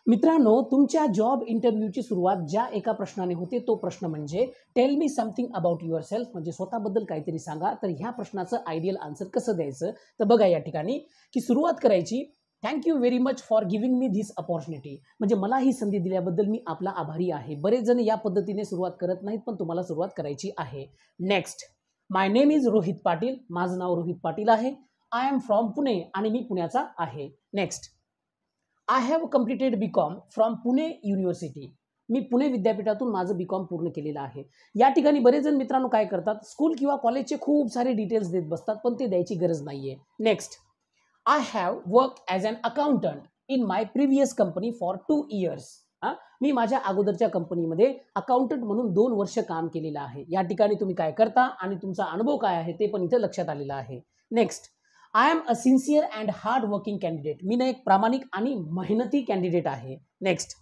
मित्रांनो, तुमच्या जॉब इंटरव्ह्यूची सुरुवात ज्या एका प्रश्नाने होते तो प्रश्न म्हणजे tell me something about yourself, म्हणजे स्वतःबद्दल काहीतरी सांगा. तर ह्या प्रश्नाचं आयडियल आन्सर कसं द्यायचं, तर बघा या ठिकाणी की सुरुवात करायची, thank you very much for giving me this opportunity, म्हणजे मला ही संधी दिल्याबद्दल मी आपला आभारी आहे. बरेच जण या पद्धतीने सुरुवात करत नाहीत, पण तुम्हाला सुरुवात करायची आहे. Next, my name is Rohit Patil, माझं नाव रोहित पाटील आहे. आय एम फ्रॉम पुणे, आणि मी पुण्याचा आहे. Next, I have completed BCom from Pune university, मी पुणे विद्यापीठातून माझं बीकॉम पूर्ण केलेलं आहे. या ठिकाणी बरेच जण मित्रांनो काय करतात, स्कूल किंवा कॉलेजचे खूप सारे डिटेल्स देत बसतात, पण ते द्यायची गरज नाहीये. Next, I have work as an accountant in my previous company for 2 years. मी माझ्या अगोदरच्या कंपनीमध्ये अकाउंटंट म्हणून 2 वर्ष काम केलेलं आहे. या ठिकाणी तुम्ही काय करता आणि तुमचा अनुभव काय आहे ते पण इथे लक्षात आलेलं आहे. Next, I am a sincere and hard working candidate, मी ना एक प्रामाणिक आणि मेहनती कॅन्डिडेट आहे. Next,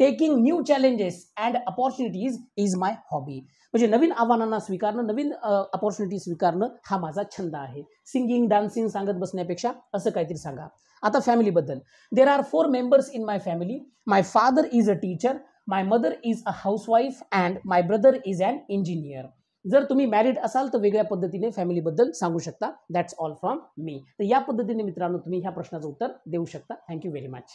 taking new challenges and opportunities is my hobby, म्हणजे नवीन आव्हानांना स्वीकारणं, नवीन अपॉर्च्युनिटी स्वीकारणं हा माझा छंद आहे. सिंगिंग, डान्सिंग सांगत बसण्यापेक्षा असं काहीतरी सांगा. आता फॅमिलीबद्दल, there are 4 members in my family. My father is a teacher, my mother is a housewife and my brother is an engineer. जर तुम्ही मॅरिड असाल तर वेगळ्या पद्धतीने फॅमिलीबद्दल सांगू शकता. That's all from me. तर या पद्धतीने मित्रांनो तुम्ही ह्या प्रश्नाचं उत्तर देऊ शकता. Thank you very much.